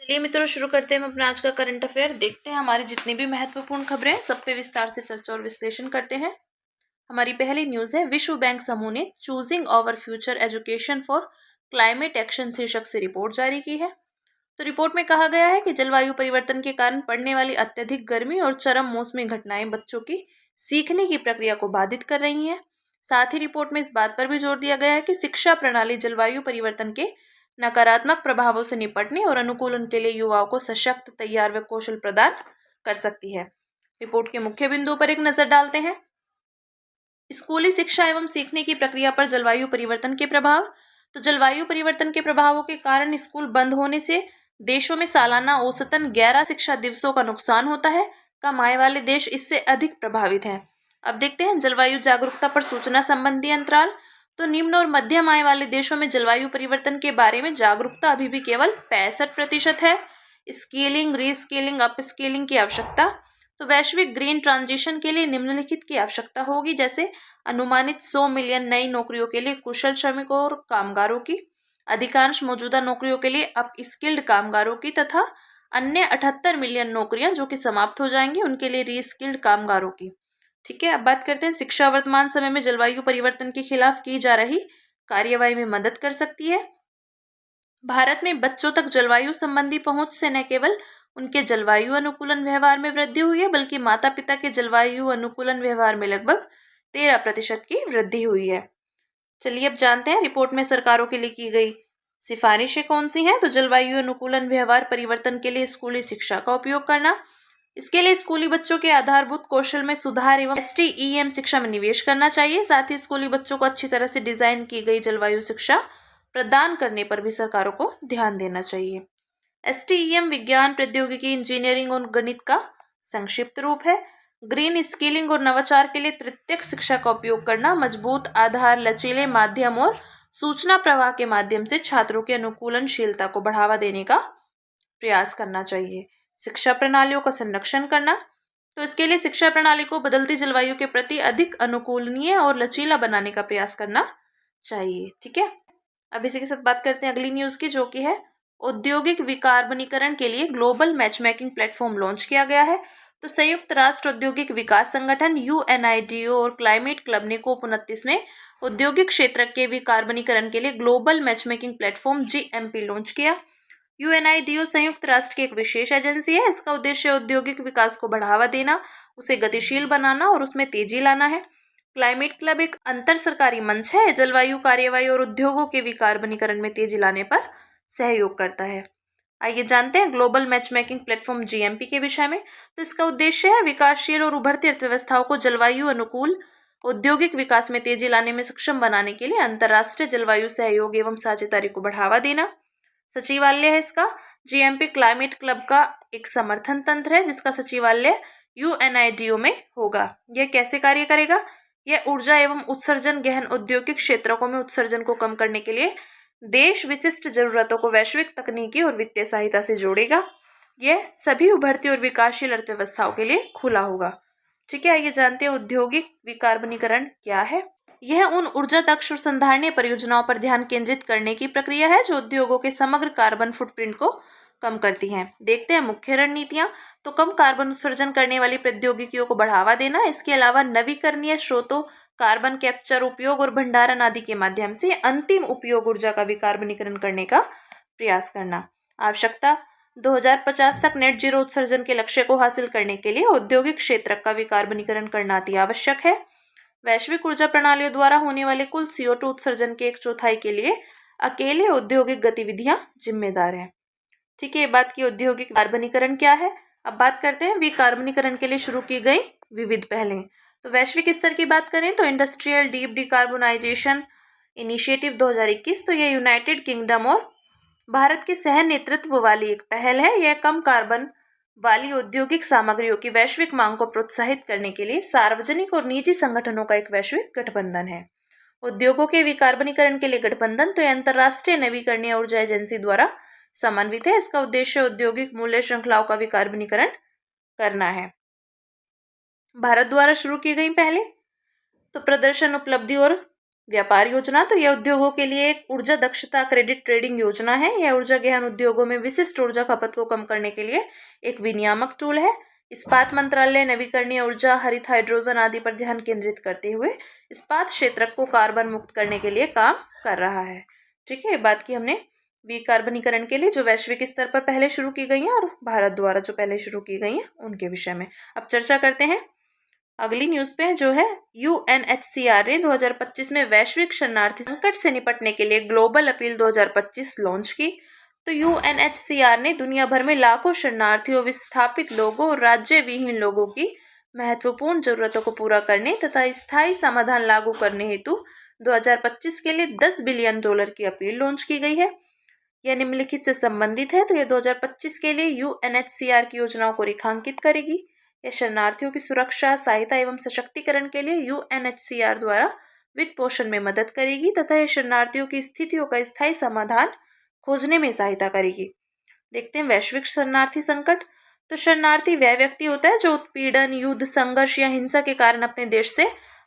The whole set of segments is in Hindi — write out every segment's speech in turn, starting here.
चलिए मित्रों, शुरू करते हैं हम अपना आज का करंट अफेयर। देखते हैं हमारी जितनी भी महत्वपूर्ण खबरें हैं सब पे विस्तार से चर्चा और विश्लेषण करते हैं। हमारी पहली न्यूज है, विश्व बैंक समूह ने choosing our future education for climate action शीर्षक से रिपोर्ट जारी की है। तो रिपोर्ट में कहा गया है कि जलवायु परिवर्तन के कारण पड़ने वाली अत्यधिक गर्मी और चरम मौसमी घटनाएं बच्चों की सीखने की प्रक्रिया को बाधित कर रही हैं। साथ ही रिपोर्ट में इस बात पर भी जोर दिया गया है कि शिक्षा प्रणाली जलवायु परिवर्तन के नकारात्मक प्रभावों से निपटने और अनुकूलन के लिए युवाओं को सशक्त, तैयार व कौशल प्रदान कर सकती है। रिपोर्ट के मुख्य बिंदुओं पर एक नजर डालते हैं। स्कूली शिक्षा एवं सीखने की प्रक्रिया पर जलवायु परिवर्तन के प्रभाव। तो जलवायु परिवर्तन के प्रभावों के कारण स्कूल बंद होने से देशों में सालाना औसतन 11 शिक्षा दिवसों का नुकसान होता है। कम आय वाले देश इससे अधिक प्रभावित हैं। अब देखते हैं जलवायु जागरूकता पर सूचना संबंधी अंतराल। तो निम्न और मध्यम आय वाले देशों में जलवायु परिवर्तन के बारे में जागरूकता अभी भी केवल 65% है। स्केलिंग, रीस्केलिंग, अपस्केलिंग की आवश्यकता। तो वैश्विक ग्रीन ट्रांजिशन के लिए निम्नलिखित की आवश्यकता होगी, जैसे अनुमानित 100 मिलियन नई नौकरियों के लिए कुशल श्रमिकों और कामगारों की, अधिकांश मौजूदा नौकरियों के लिए अप स्किल्ड कामगारों की, तथा अन्य 78 मिलियन नौकरियां जो कि समाप्त हो जाएंगी उनके लिए रीस्किल्ड कामगारों की। ठीक है, अब बात करते हैं शिक्षा वर्तमान समय में जलवायु परिवर्तन के खिलाफ की जा रही कार्यवाही में मदद कर सकती है। भारत में बच्चों तक जलवायु संबंधी पहुंच से न केवल उनके जलवायु अनुकूलन व्यवहार में वृद्धि हुई है, बल्कि माता पिता के जलवायु अनुकूलन व्यवहार में लगभग 13% की वृद्धि हुई है। चलिए अब जानते हैं रिपोर्ट में सरकारों के लिए की गई सिफारिशें कौन सी हैं। तो जलवायु अनुकूलन व्यवहार परिवर्तन के लिए स्कूली शिक्षा का उपयोग करना, इसके लिए स्कूली बच्चों के आधारभूत कौशल में सुधार एवं STEM शिक्षा में निवेश करना चाहिए। साथ ही स्कूली बच्चों को अच्छी तरह से डिजाइन की गई जलवायु शिक्षा प्रदान करने पर भी सरकारों को ध्यान देना चाहिए। STEM विज्ञान, प्रौद्योगिकी, इंजीनियरिंग और गणित का संक्षिप्त रूप है। ग्रीन स्किलिंग और नवाचार के लिए तृतीयक शिक्षा का उपयोग करना, मजबूत आधार, लचीले माध्यम और सूचना प्रवाह के माध्यम से छात्रों के अनुकूलनशीलता को बढ़ावा देने का प्रयास करना चाहिए। शिक्षा प्रणालियों का संरक्षण करना, तो इसके लिए शिक्षा प्रणाली को बदलती जलवायु के प्रति अधिक अनुकूलनीय और लचीला बनाने का प्रयास करना चाहिए। ठीक है, अब इसी के साथ बात करते हैं अगली न्यूज की, जो कि है औद्योगिक विकार्बनीकरण के लिए ग्लोबल मैचमेकिंग प्लेटफॉर्म लॉन्च किया गया है। तो संयुक्त राष्ट्र औद्योगिक विकास संगठन UNIDO और क्लाइमेट क्लब ने COP29 में औद्योगिक क्षेत्र के विकार्बनीकरण के लिए global matchmaking platform GMP launch किया। UNIDO संयुक्त राष्ट्र की एक विशेष एजेंसी है। इसका उद्देश्य औद्योगिक विकास को बढ़ावा देना, उसे गतिशील बनाना और उसमें तेजी लाना है। क्लाइमेट क्लब एक अंतर सरकारी मंच है, जलवायु कार्यवाही और उद्योगों के विकार्बनीकरण में तेजी लाने पर सहयोग करता है। आइए जानते हैं ग्लोबल मैचमेकिंग प्लेटफॉर्म GMP के विषय में। तो इसका उद्देश्य है विकासशील और उभरती अर्थव्यवस्थाओं को जलवायु अनुकूल औद्योगिक विकास में तेजी लाने में सक्षम बनाने के लिए अंतर्राष्ट्रीय जलवायु सहयोग एवं साझेदारी को बढ़ावा देना। सचिवालय है इसका GMP क्लाइमेट क्लब का एक समर्थन तंत्र है, जिसका सचिवालय UNIDO में होगा। यह कैसे कार्य करेगा? यह ऊर्जा एवं उत्सर्जन गहन औद्योगिक क्षेत्रों में उत्सर्जन को कम करने के लिए देश विशिष्ट जरूरतों को वैश्विक तकनीकी और वित्तीय सहायता से जोड़ेगा। यह सभी उभरती और विकासशील अर्थव्यवस्थाओं के लिए खुला होगा। ठीक है, आइए जानते हैं औद्योगिक विकार्बनीकरण क्या है। यह उन ऊर्जा दक्ष और संधारणीय परियोजनाओं पर ध्यान केंद्रित करने की प्रक्रिया है जो उद्योगों के समग्र कार्बन फुटप्रिंट को कम करती हैं। देखते हैं मुख्य रणनीतियां। तो कम कार्बन उत्सर्जन करने वाली प्रौद्योगिकियों को बढ़ावा देना, इसके अलावा नवीकरणीय स्रोतों, कार्बन कैप्चर, उपयोग और भंडारण आदि के माध्यम से अंतिम उपयोग ऊर्जा का विकार्बनीकरण करने का प्रयास करना। आवश्यकता, 2050 तक नेट जीरो उत्सर्जन के लक्ष्य को हासिल करने के लिए औद्योगिक क्षेत्र का विकार्बनीकरण करना अति आवश्यक है। वैश्विक ऊर्जा प्रणालियों द्वारा होने वाले कुल CO2 उत्सर्जन के 1/4 के लिए अकेले औद्योगिक गतिविधियां जिम्मेदार हैं। ठीक है, बात की औद्योगिक कार्बनीकरण क्या है। अब बात करते हैं विकार्बनीकरण के लिए शुरू की गई विविध पहलें। तो वैश्विक स्तर की बात करें तो इंडस्ट्रियल डीप डिकार्बोनाइजेशन इनिशिएटिव 2021, तो यह यूनाइटेड किंगडम और भारत के सह नेतृत्व वाली एक पहल है। यह कम कार्बन वाली औद्योगिक सामग्रियों की वैश्विक मांग को प्रोत्साहित करने के लिए सार्वजनिक और निजी संगठनों का एक वैश्विक गठबंधन है। उद्योगों के विकार्बनीकरण के लिए गठबंधन तो यह अंतर्राष्ट्रीय नवीकरणीय ऊर्जा एजेंसी द्वारा समन्वित है। इसका उद्देश्य औद्योगिक मूल्य श्रृंखलाओं का विकार्बनीकरण करना है। भारत द्वारा शुरू की गई पहले तो प्रदर्शन, उपलब्धि और व्यापार योजना, तो यह उद्योगों के लिए एक ऊर्जा दक्षता क्रेडिट ट्रेडिंग योजना है। यह ऊर्जा गहन उद्योगों में विशिष्ट ऊर्जा खपत को कम करने के लिए एक विनियामक टूल है। इस्पात मंत्रालय नवीकरणीय ऊर्जा, हरित हाइड्रोजन आदि पर ध्यान केंद्रित करते हुए इस्पात क्षेत्र को कार्बन मुक्त करने के लिए काम कर रहा है। ठीक है, बात की हमने विकार्बनीकरण के लिए जो वैश्विक स्तर पर पहले शुरू की गई हैं और भारत द्वारा जो पहले शुरू की गई हैं उनके विषय में। अब चर्चा करते हैं अगली न्यूज पे, जो है UNHCR ने 2025 में वैश्विक शरणार्थी संकट से निपटने के लिए ग्लोबल अपील 2025 लॉन्च की। तो UNHCR ने दुनिया भर में लाखों शरणार्थियों, विस्थापित लोगों और राज्य विहीन लोगों की महत्वपूर्ण जरूरतों को पूरा करने तथा स्थायी समाधान लागू करने हेतु 2025 के लिए $10 बिलियन की अपील लॉन्च की गई है। यह निम्नलिखित से संबंधित है। तो यह 2025 के लिए UNHCR की योजनाओं को रेखांकित करेगी। यह शरणार्थियों की सुरक्षा, सहायता एवं सशक्तिकरण के लिए UNHCR द्वारा वित्त पोषण में मदद करेगी तथा यह शरणार्थियों की स्थितियों का स्थायी समाधान खोजने में सहायता करेगी। देखते हैं वैश्विक शरणार्थी संकट। तो शरणार्थी वह व्यक्ति होता है जो उत्पीड़न, युद्ध, संघर्ष या हिंसा के कारण अपने देश से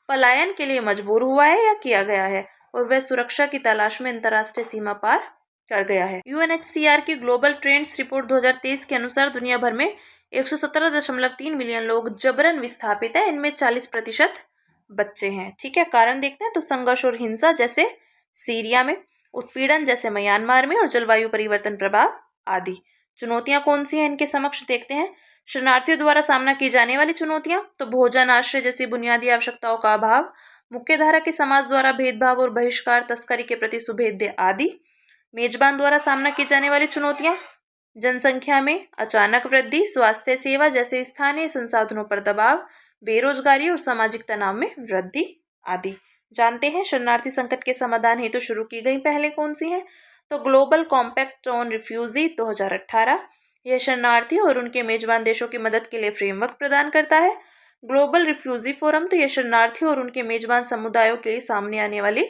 पलायन के लिए मजबूर हुआ है या किया गया है और वह सुरक्षा की तलाश में अंतर्राष्ट्रीय सीमा पार कर गया है। UNHCR की ग्लोबल ट्रेंड्स रिपोर्ट 2023 के अनुसार दुनिया भर में 117.3 मिलियन लोग जबरन विस्थापित है। इनमें 40% बच्चे हैं। ठीक है, कारण देखते हैं। तो संघर्ष और हिंसा जैसे सीरिया में, उत्पीड़न जैसे म्यांमार में और जलवायु परिवर्तन प्रभाव आदि। चुनौतियां कौन सी हैं इनके समक्ष देखते हैं। शरणार्थियों द्वारा सामना की जाने वाली चुनौतियां, तो भोजन, आश्रय जैसी बुनियादी आवश्यकताओं का अभाव, मुख्यधारा के समाज द्वारा भेदभाव और बहिष्कार, तस्करी के प्रति सुभेद्य आदि। मेजबान द्वारा सामना की जाने वाली चुनौतियां, जनसंख्या में अचानक वृद्धि, स्वास्थ्य सेवा जैसे स्थानीय संसाधनों पर दबाव, बेरोजगारी और सामाजिक तनाव में वृद्धि आदि। जानते हैं शरणार्थी संकट के समाधान हेतु शुरू की गई पहले कौन सी हैं। तो ग्लोबल कॉम्पैक्ट ऑन रिफ्यूजी 2018, यह शरणार्थियों और उनके मेजबान देशों की मदद के लिए फ्रेमवर्क प्रदान करता है। ग्लोबल रिफ्यूजी फोरम, तो यह शरणार्थियों और उनके मेजबान समुदायों के लिए सामने आने वाली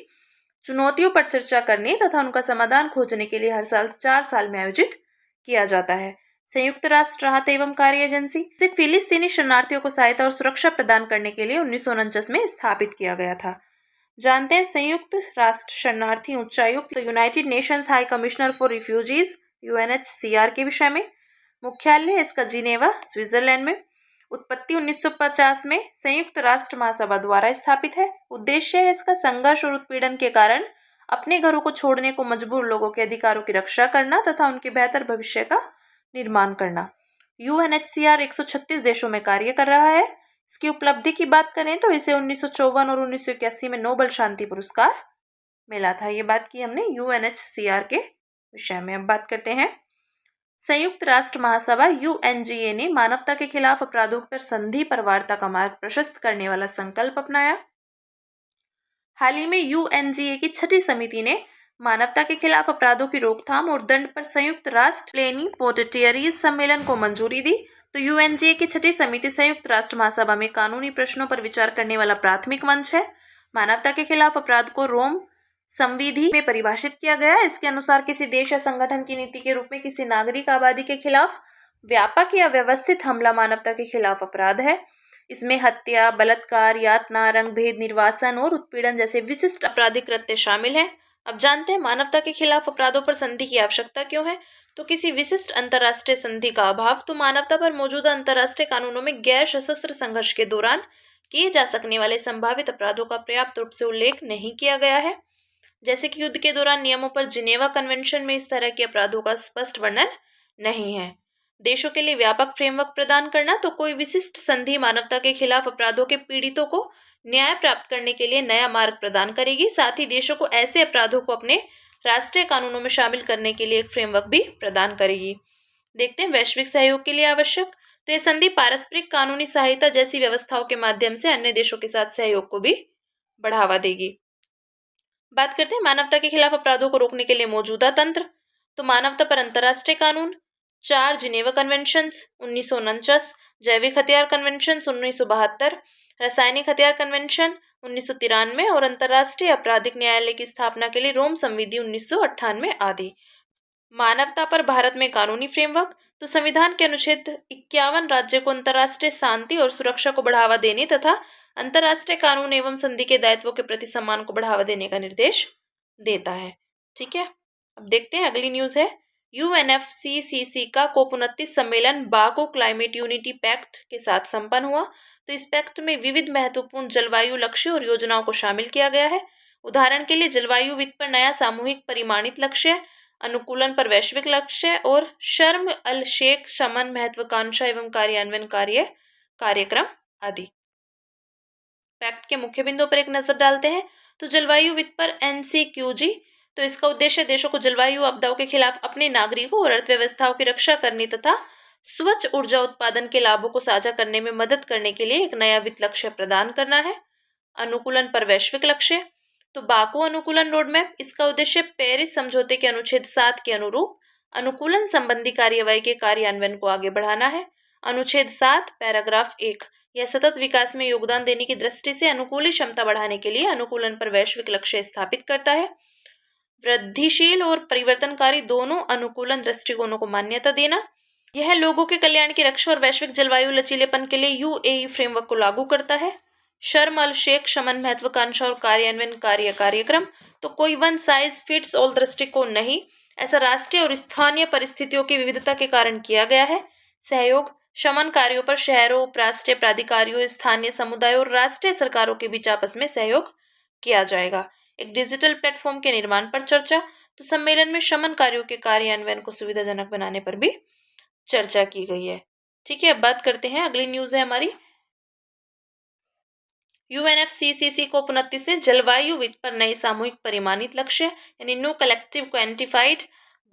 चुनौतियों पर चर्चा करने तथा उनका समाधान खोजने के लिए हर साल 4 साल में आयोजित किया जाता है। संयुक्त राष्ट्र राहत एवं कार्य एजेंसी से फिलिस्तीनी शरणार्थियों को सहायता और सुरक्षा प्रदान करने के लिए 1949 में स्थापित किया गया था। जानते हैं संयुक्त राष्ट्र शरणार्थी उच्चायुक्त, United Nations high commissioner for refugees UNHCR के विषय में। मुख्यालय इसका जिनेवा, स्विट्जरलैंड में। उत्पत्ति 1950 में संयुक्त राष्ट्र महासभा द्वारा स्थापित है। उद्देश्य है इसका संघर्ष और उत्पीड़न के कारण अपने घरों को छोड़ने को मजबूर लोगों के अधिकारों की रक्षा करना तथा उनके बेहतर भविष्य का निर्माण करना। UNHCR 136 देशों में कार्य कर रहा है। इसकी उपलब्धि की बात करें तो इसे 1954 और 1981 में नोबेल शांति पुरस्कार मिला था। ये बात की हमने UNHCR के विषय में। अब बात करते हैं संयुक्त राष्ट्र महासभा UNGA ने मानवता के खिलाफ अपराधों पर संधि पर वार्ता का मार्ग प्रशस्त करने वाला संकल्प अपनाया। हाल ही में UNGA की 6ठी समिति ने मानवता के खिलाफ अपराधों की रोकथाम और दंड पर संयुक्त राष्ट्र प्लेनिपोटेंटियरीज सम्मेलन को मंजूरी दी। तो UNGA की 6ठी समिति संयुक्त राष्ट्र महासभा में कानूनी प्रश्नों पर विचार करने वाला प्राथमिक मंच है। मानवता के खिलाफ अपराध को रोम संविधि में परिभाषित किया गया है। इसके अनुसार किसी देश या संगठन की नीति के रूप में किसी नागरिक आबादी के खिलाफ व्यापक या व्यवस्थित हमला मानवता के खिलाफ अपराध है। इसमें हत्या, बलात्कार, यातना, रंगभेद, निर्वासन और उत्पीड़न जैसे विशिष्ट आपराधिक कृत्य शामिल हैं। अब जानते हैं मानवता के खिलाफ अपराधों पर संधि की आवश्यकता क्यों है। तो किसी विशिष्ट अंतर्राष्ट्रीय संधि का अभाव, तो मानवता पर मौजूदा अंतर्राष्ट्रीय कानूनों में गैर सशस्त्र संघर्ष के दौरान किए जा सकने वाले संभावित अपराधों का पर्याप्त रूप से उल्लेख नहीं किया गया है। जैसे कि युद्ध के दौरान नियमों पर जिनेवा कन्वेंशन में इस तरह के अपराधों का स्पष्ट वर्णन नहीं है। देशों के लिए व्यापक फ्रेमवर्क प्रदान करना, तो कोई विशिष्ट संधि मानवता के खिलाफ अपराधों के पीड़ितों को न्याय प्राप्त करने के लिए नया मार्ग प्रदान करेगी। साथ ही देशों को ऐसे अपराधों को अपने राष्ट्रीय कानूनों में शामिल करने के लिए एक फ्रेमवर्क भी प्रदान करेगी। देखते हैं वैश्विक सहयोग के लिए आवश्यक, तो यह संधि पारस्परिक कानूनी सहायता जैसी व्यवस्थाओं के माध्यम से अन्य देशों के साथ सहयोग को भी बढ़ावा देगी। बात करते हैं मानवता के खिलाफ अपराधों को रोकने के लिए मौजूदा तंत्र। तो मानवता पर अंतर्राष्ट्रीय कानून, 4 जिनेवा कन्वेंशंस 1949, जैविक हथियार कन्वेंशन 1972, रासायनिक हथियार कन्वेंशन 1993 और अंतर्राष्ट्रीय आपराधिक न्यायालय की स्थापना के लिए रोम संविधि 1998 आदि। मानवता पर भारत में कानूनी फ्रेमवर्क, तो संविधान के अनुच्छेद 51 राज्य को अंतर्राष्ट्रीय शांति और सुरक्षा को बढ़ावा देने तथा अंतर्राष्ट्रीय कानून एवं संधि के दायित्वों के प्रति सम्मान को बढ़ावा देने का निर्देश देता है। ठीक है, अब देखते हैं अगली न्यूज है यूएनएफसीसीसी का COP29 सम्मेलन बाको क्लाइमेट यूनिटी पैक्ट के साथ संपन्न हुआ। तो इस पैक्ट में विविध महत्वपूर्ण जलवायु लक्ष्य और योजनाओं को शामिल किया गया है। उदाहरण के लिए जलवायु वित्त पर नया सामूहिक परिमाणित लक्ष्य, अनुकूलन पर वैश्विक लक्ष्य और शर्म अल शेख शमन महत्वाकांक्षा एवं कार्यान्वयन कार्यक्रम आदि। पैक्ट के मुख्य बिंदुओं पर एक नजर डालते हैं। तो जलवायु वित्त पर NCQG, तो इसका उद्देश्य देशों को जलवायु आपदाओं के खिलाफ अपने नागरिकों और अर्थव्यवस्थाओं की रक्षा करने तथा स्वच्छ ऊर्जा उत्पादन के लाभों को साझा करने में मदद करने के लिए एक नया वित्त लक्ष्य प्रदान करना है। अनुकूलन पर वैश्विक लक्ष्य, तो बाको अनुकूलन रोडमैप, इसका उद्देश्य पेरिस समझौते के अनुच्छेद 7 के अनुरूप अनुकूलन संबंधी कार्यवाही के कार्यान्वयन को आगे बढ़ाना है। अनुच्छेद 7 पैराग्राफ 1 यह सतत विकास में योगदान देने की दृष्टि से अनुकूली क्षमता बढ़ाने के लिए अनुकूलन पर वैश्विक लक्ष्य स्थापित करता है। वृद्धिशील और परिवर्तनकारी दोनों अनुकूलन दृष्टिकोणों को मान्यता देना, यह लोगों के कल्याण की रक्षा और वैश्विक जलवायु लचीलेपन के लिए UAE फ्रेमवर्क को लागू करता है। शर्म अल शेख शमन महत्वाकांक्षा और कार्यान्वयन कार्यक्रम, तो कोई वन साइज फिट्स ऑल दृष्टिकोण नहीं, ऐसा राष्ट्रीय और स्थानीय परिस्थितियों की विविधता के कारण किया गया है। सहयोग, शमन कार्यों पर शहरों, राष्ट्रीय प्राधिकारियों, स्थानीय समुदायों और राष्ट्रीय सरकारों के बीच आपस में सहयोग किया जाएगा। एक डिजिटल प्लेटफॉर्म के निर्माण पर चर्चा, तो सम्मेलन में शमन कार्यों के कार्यान्वयन को सुविधाजनक बनाने पर भी चर्चा की गई है। ठीक है, अब बात करते हैं, अगली न्यूज है हमारी UNFCCC COP29 ने जलवायु वित्त पर नए सामूहिक परिमाणित लक्ष्य यानी न्यू कलेक्टिव क्वांटिफाइड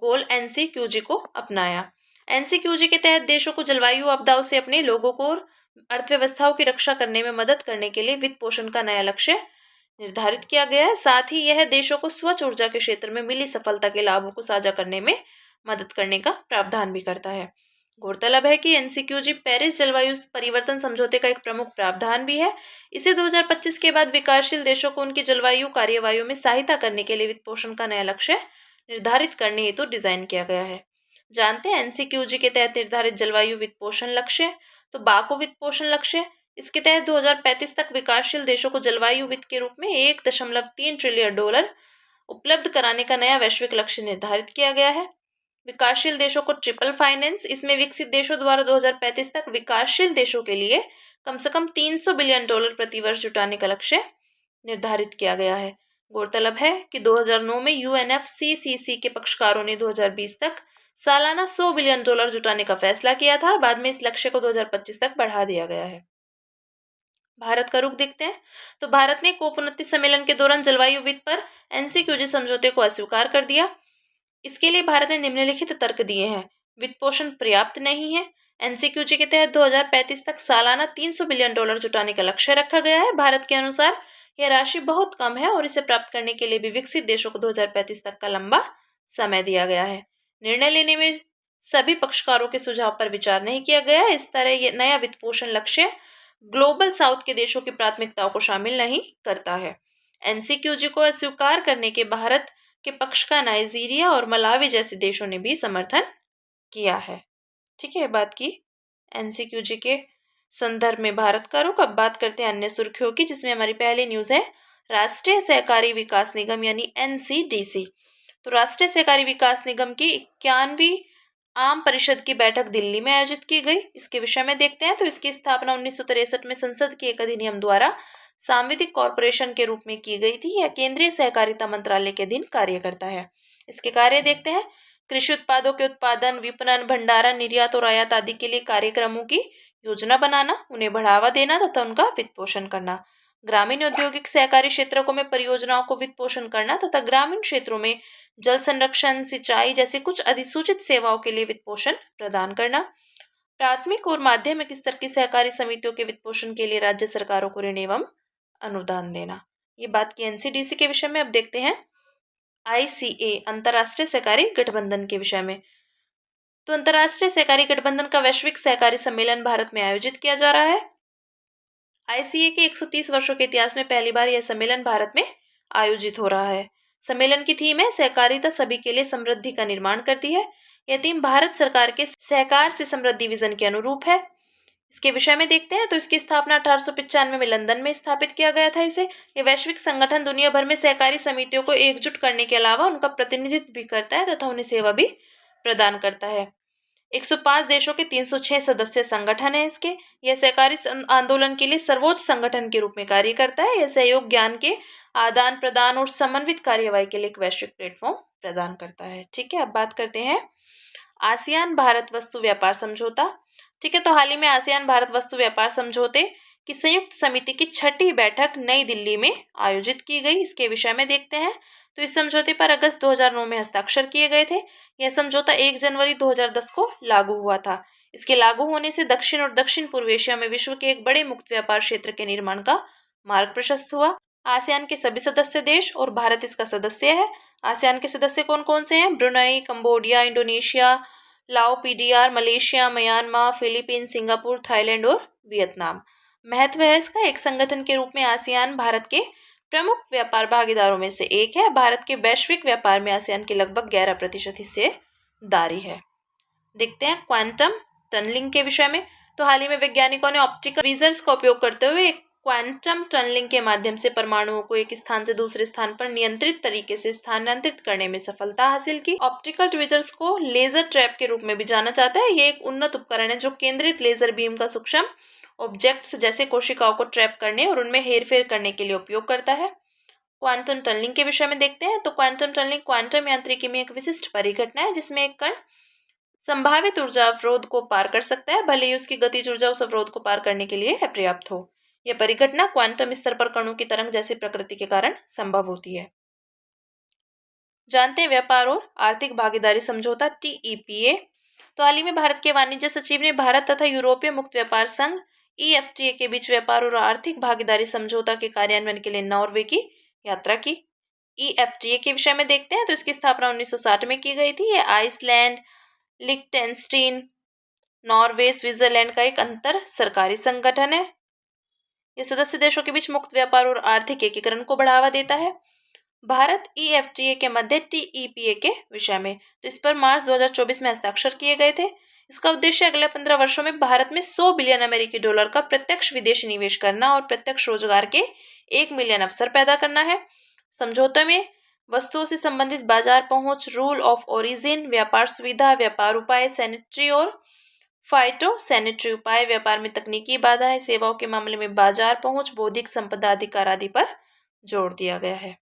गोल NCQG को अपनाया। NCQG के तहत देशों को जलवायु आपदाओं से अपने लोगों को और अर्थव्यवस्थाओं की रक्षा करने में मदद करने के लिए वित्त पोषण का नया लक्ष्य निर्धारित किया गया है। साथ ही यह देशों को स्वच्छ ऊर्जा के क्षेत्र में मिली सफलता के लाभों को साझा करने में मदद करने का प्रावधान भी करता है। गौरतलब है कि NCQG पेरिस जलवायु परिवर्तन समझौते का एक प्रमुख प्रावधान भी है। इसे 2025 के बाद विकासशील देशों को उनकी जलवायु कार्यवाहियों में सहायता करने के लिए वित्त पोषण का नया लक्ष्य निर्धारित करने हेतु तो डिजाइन किया गया है। जानते हैं NCQG के तहत निर्धारित जलवायु वित्त पोषण लक्ष्य, तो बाको वित्त पोषण लक्ष्य, इसके तहत 2035 तक विकासशील देशों को जलवायु वित्त के रूप में $1.3 ट्रिलियन उपलब्ध कराने का नया वैश्विक लक्ष्य निर्धारित किया गया है। विकासशील देशों को ट्रिपल फाइनेंस, इसमें विकसित देशों द्वारा 2035 तक विकासशील देशों के लिए कम से कम $300 बिलियन प्रति वर्ष जुटाने का लक्ष्य निर्धारित किया गया है। गौरतलब है कि 2009 में UNFCCC के पक्षकारों ने 2020 तक सालाना $100 बिलियन जुटाने का फैसला किया था। बाद में इस लक्ष्य को 2025 तक बढ़ा दिया गया है। भारत का रुख देखते हैं, तो भारत ने COP29 सम्मेलन के दौरान जलवायु वित्त पर NCQG समझौते को अस्वीकार कर दिया। इसके लिए भारत ने निम्नलिखित तर्क दिए हैं। वित्त पोषण पर्याप्त नहीं है। NCQG के तहत 2035 तक सालाना $300 बिलियन जुटाने का लक्ष्य रखा गया है। भारत के अनुसार यह राशि बहुत कम है और इसे प्राप्त करने के लिए भी विकसित देशों को 2035 तक का लंबा समय दिया गया है। निर्णय लेने में सभी पक्षकारों के सुझाव पर विचार नहीं किया गया है। इस तरह यह नया वित्त पोषण लक्ष्य ग्लोबल साउथ के देशों की प्राथमिकताओं को शामिल नहीं करता है। NCQG को अस्वीकार करने के भारत के पक्ष का नाइजीरिया और मलावी जैसे देशों ने भी समर्थन किया है। ठीक है, बात की NCQG के संदर्भ में भारत का रुख। अब बात करते हैं अन्य सुर्खियों की, जिसमें हमारी पहली न्यूज है राष्ट्रीय सहकारी विकास निगम यानी NCDC। तो राष्ट्रीय सहकारी विकास निगम की 91वीं आम परिषद की बैठक दिल्ली में आयोजित की गई। इसके विषय में देखते हैं, तो इसकी स्थापना 1963 में संसद के एक अधिनियम द्वारा सांविधिक कॉरपोरेशन के रूप में की गई थी। यह केंद्रीय सहकारिता मंत्रालय के अधीन कार्य करता है। इसके कार्य देखते हैं, कृषि उत्पादों के उत्पादन, विपणन, भंडारण, निर्यात और आयात आदि के लिए कार्यक्रमों की योजना बनाना, उन्हें बढ़ावा देना तथा उनका वित्त पोषण करना, ग्रामीण औद्योगिक सहकारी क्षेत्रों में परियोजनाओं को वित्त पोषण करना तथा ग्रामीण क्षेत्रों में जल संरक्षण, सिंचाई जैसी कुछ अधिसूचित सेवाओं के लिए वित्त पोषण प्रदान करना, प्राथमिक और माध्यमिक स्तर की सहकारी समितियों के वित्त पोषण के लिए राज्य सरकारों को ऋण एवं अनुदान देना। ये बात की NCDC के विषय में। अब देखते हैं ICA अंतर्राष्ट्रीय सहकारी गठबंधन के विषय में। तो अंतर्राष्ट्रीय सहकारी गठबंधन का वैश्विक सहकारी सम्मेलन भारत में आयोजित किया जा रहा है। ICA के 130 वर्षों के इतिहास में पहली बार यह सम्मेलन भारत में आयोजित हो रहा है। सम्मेलन की थीम है सहकारिता सभी के लिए समृद्धि का निर्माण करती है। यह थीम भारत सरकार के सहकार से समृद्धि विजन के अनुरूप है। इसके विषय में देखते हैं तो इसकी स्थापना 1895 में लंदन में स्थापित किया गया था इसे। ये वैश्विक संगठन दुनिया भर में सहकारी समितियों को एकजुट करने के अलावा उनका प्रतिनिधित्व भी करता है तथा उन्हें सेवा भी प्रदान करता है। 105 देशों के 306 सदस्य संगठन है इसके। यह सहकारी आंदोलन के लिए सर्वोच्च संगठन के रूप में कार्य करता है। यह सहयोग, ज्ञान के आदान प्रदान और समन्वित कार्यवाही के लिए एक वैश्विक प्लेटफॉर्म प्रदान करता है। ठीक है, अब बात करते हैं आसियान भारत वस्तु व्यापार समझौता। ठीक है, तो हाल ही में आसियान भारत वस्तु व्यापार समझौते की संयुक्त समिति की 6ठी बैठक नई दिल्ली में आयोजित की गई। इसके विषय में देखते हैं तो इस समझौते पर अगस्त 2009 में हस्ताक्षर किए गए थे। यह समझौता 1 जनवरी 2010 को लागू हुआ था। इसके लागू होने से दक्षिण और दक्षिण पूर्व एशिया में विश्व के एक बड़े मुक्त व्यापार क्षेत्र के निर्माण का मार्ग प्रशस्त हुआ। आसियान के सभी सदस्य देश और भारत इसका सदस्य है। आसियान के सदस्य कौन कौन से हैं? ब्रुनई, कंबोडिया, इंडोनेशिया, लाओ, PDR, Malaysia, Myanmar, Philippines, Singapore, Thailand और वियतनाम। महत्व है इसका, एक संगठन के रूप में आसियान भारत के प्रमुख व्यापार भागीदारों में से एक है। भारत के वैश्विक व्यापार में आसियान के लगभग 11% हिस्सेदारी है। देखते हैं क्वांटम टनलिंग के विषय में। तो हाल ही में वैज्ञानिकों ने ऑप्टिकल ट्वीजर्स का उपयोग करते हुए क्वांटम टनलिंग के माध्यम से परमाणुओं को एक स्थान से दूसरे स्थान पर नियंत्रित तरीके से स्थानांतरित करने में सफलता हासिल की। ऑप्टिकल ट्वीजर्स को लेजर ट्रैप के रूप में भी जाना जाता है। ये एक उन्नत उपकरण है जो केंद्रित लेजर बीम का सूक्ष्म ऑब्जेक्ट्स जैसे कोशिकाओं को ट्रैप करने और उनमें हेरफेर करने के लिए उपयोग करता है। क्वांटम टनलिंग के विषय में देखते हैं तो क्वांटम टनलिंग क्वांटम यांत्रिकी में एक विशिष्ट परिघटना है जिसमें एक कण संभावित ऊर्जा अवरोध को पार कर सकता है, भले ही उसकी गतिज ऊर्जा उस अवरोध को पार करने के लिए अपर्याप्त हो। यह परिघटना क्वांटम स्तर पर कणों की तरंग जैसी प्रकृति के कारण संभव होती है। जानते हैं व्यापार और आर्थिक भागीदारी समझौता TEPA। तो हाल ही में भारत के वाणिज्य सचिव ने भारत तथा यूरोपीय मुक्त व्यापार संघ EFTA के बीच व्यापार और आर्थिक भागीदारी समझौता के कार्यान्वयन के लिए नॉर्वे की यात्रा की। EFTA के विषय में देखते हैं तो इसकी स्थापना 1960 में की गई थी। यह आइसलैंड, लिक्टेनस्टीन, नॉर्वे, स्विट्जरलैंड का एक अंतर सरकारी संगठन है। यह सदस्य देशों के बीच मुक्त व्यापार और आर्थिक एकीकरण को बढ़ावा देता है। भारत EFTA के मध्य TEPA के विषय में तो इस पर मार्च 2024 में हस्ताक्षर किए गए थे। इसका उद्देश्य अगले 15 वर्षों में भारत में $100 बिलियन अमेरिकी डॉलर का प्रत्यक्ष विदेशी निवेश करना और प्रत्यक्ष रोजगार के 1 मिलियन अवसर पैदा करना है। समझौते में वस्तुओं से संबंधित बाजार पहुंच, रूल ऑफ ओरिजिन, व्यापार सुविधा, व्यापार उपाय, सैनिटरी और फाइटो सैनिटरी उपाय, व्यापार में तकनीकी बाधाएं, सेवाओं के मामले में बाजार पहुंच, बौद्धिक संपदा अधिकार आदि पर जोर दिया गया है।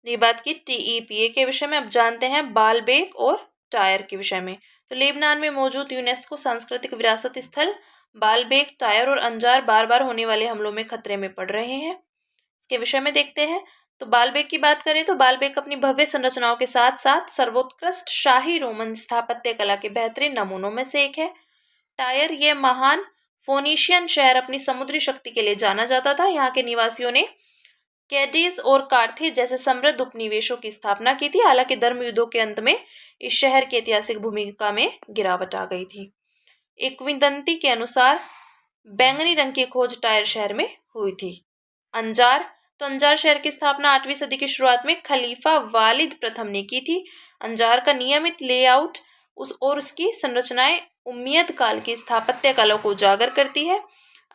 ये बात की TEPA के विषय में। अब जानते हैं बालबेक और टायर के विषय में। तो लेबनान में मौजूद यूनेस्को सांस्कृतिक विरासत स्थल बालबेक, टायर और अंजार बार बार होने वाले हमलों में खतरे में पड़ रहे हैं। इसके विषय में देखते हैं तो बालबेक की बात करें तो बालबेक अपनी भव्य संरचनाओं के साथ साथ सर्वोत्कृष्ट शाही रोमन स्थापत्य कला के बेहतरीन नमूनों में से एक है। टायर, ये महान फोनीशियन शहर अपनी समुद्री शक्ति के लिए जाना जाता था। यहाँ के निवासियों ने कैडीज और कार्थेज जैसे समृद्ध उपनिवेशों की स्थापना की थी। हालांकि धर्म युद्धों के अंत में इस शहर की ऐतिहासिक भूमिका में गिरावट आ गई थी। एक किंवदंती के अनुसार बैंगनी रंग की खोज टायर शहर में हुई थी। अंजार, तो अंजार शहर की स्थापना 8वीं सदी की शुरुआत में खलीफा वालिद प्रथम ने की थी। अंजार का नियमित लेआउट और उसकी संरचनाएं उम्मयद काल की स्थापत्य कला को उजागर करती है।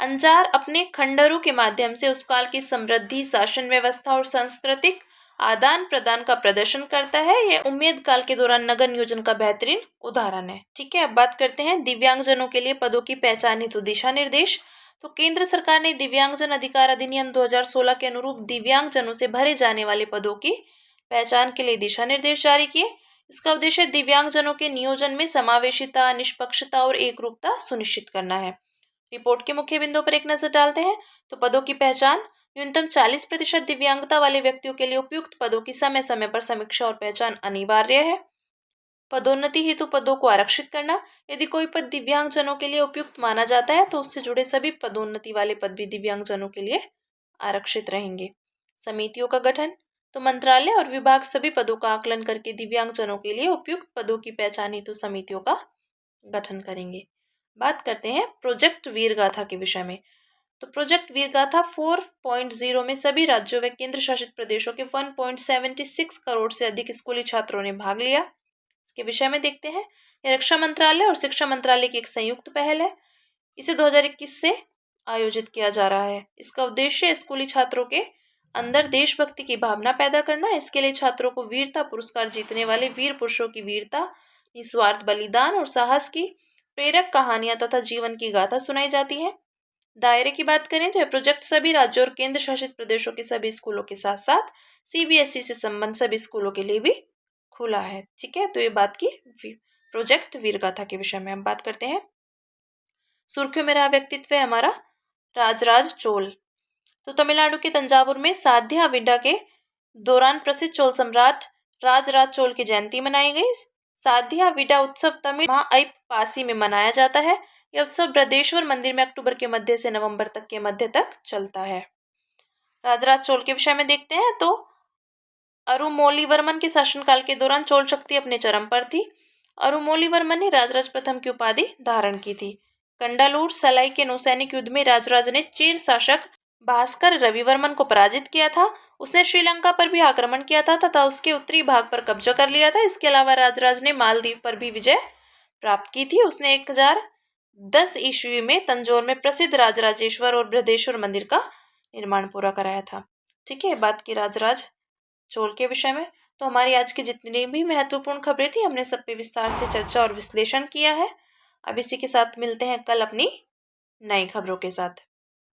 अंजार अपने खंडरों के माध्यम से उस काल की समृद्धि, शासन व्यवस्था और सांस्कृतिक आदान प्रदान का प्रदर्शन करता है। यह उम्मयद काल के दौरान नगर नियोजन का बेहतरीन उदाहरण है। ठीक है, अब बात करते हैं दिव्यांगजनों के लिए पदों की पहचान हेतु दिशा निर्देश। तो केंद्र सरकार ने दिव्यांगजन अधिकार अधिनियम 2016 के अनुरूप दिव्यांगजनों से भरे जाने वाले पदों की पहचान के लिए दिशा निर्देश जारी किए। इसका उद्देश्य दिव्यांगजनों के नियोजन में समावेशिता, निष्पक्षता और एकरूपता सुनिश्चित करना है। रिपोर्ट के मुख्य बिंदुओं पर एक नजर डालते हैं तो पदों की पहचान, न्यूनतम 40% दिव्यांगता वाले व्यक्तियों के लिए उपयुक्त पदों की समय समय पर समीक्षा और पहचान अनिवार्य है। पदोन्नति हेतु पदों को आरक्षित करना, यदि कोई पद दिव्यांगजनों के लिए उपयुक्त माना जाता है तो उससे जुड़े सभी पदोन्नति वाले पद भी दिव्यांगजनों के लिए आरक्षित रहेंगे। समितियों का गठन, तो मंत्रालय और विभाग सभी पदों का आकलन करके दिव्यांगजनों के लिए उपयुक्त पदों की पहचान हेतु समितियों का गठन करेंगे। बात करते हैं प्रोजेक्ट वीरगाथा के विषय में। तो प्रोजेक्ट वीरगाथा 4.0 में सभी राज्यों व केंद्र शासित प्रदेशों के 1.76 करोड़ से अधिक स्कूली छात्रों ने भाग लिया। के विषय में देखते हैं। यह रक्षा मंत्रालय और शिक्षा मंत्रालय की एक संयुक्त पहल है। इसे 2021 से आयोजित किया जा रहा है। इसका उद्देश्य स्कूली छात्रों के अंदर देशभक्ति की भावना पैदा करना है। इसके लिए छात्रों को वीरता पुरस्कार जीतने वाले वीर पुरुषों की वीरता, निस्वार्थ बलिदान और साहस की प्रेरक कहानियां तथा जीवन की गाथा सुनाई जाती है। दायरे की बात करें तो यह प्रोजेक्ट सभी राज्यों और केंद्र शासित प्रदेशों के सभी स्कूलों के साथ साथ सीबीएसई से संबंध सभी स्कूलों के लिए भी खुला है। ठीक है, तो ये बात की प्रोजेक्ट वीरगाथा के विषय में हम बात करते हैं। सुर्खियों में रहा व्यक्तित्व है हमारा राजराज चोल। तो तमिलनाडु के तंजावुर में साध्या विडा के दौरान प्रसिद्ध चोल सम्राट राजराज चोल की जयंती मनाई गई। साध्या विडा उत्सव तमिल माह ऐपसी में मनाया जाता है। यह उत्सव बृहदेश्वर मंदिर में अक्टूबर के मध्य से नवंबर तक के मध्य तक चलता है। राजराज चोल के विषय में देखते हैं तो अरुमोलीवर्मन के शासनकाल के दौरान चोल शक्ति अपने चरम पर थी। अरुमोलीवर्मन ने राजराज प्रथम की उपाधि धारण की थी। कंडालूर सलाई के नौसैनिक युद्ध में राजराज ने चेर शासक भास्कर रविवर्मन को पराजित किया था। उसने श्रीलंका पर भी आक्रमण किया था तथा उसके उत्तरी भाग पर कब्जा कर लिया था। इसके अलावा राजराज ने मालदीव पर भी विजय प्राप्त की थी। उसने 1010 ईस्वी में तंजौर में प्रसिद्ध राजराजेश्वर और बृहदेश्वर मंदिर का निर्माण पूरा कराया था। ठीक है, बात की राजराज चोल के विषय में। तो हमारी आज की जितनी भी महत्वपूर्ण खबरें थी हमने सब पे विस्तार से चर्चा और विश्लेषण किया है। अब इसी के साथ मिलते हैं कल अपनी नई खबरों के साथ।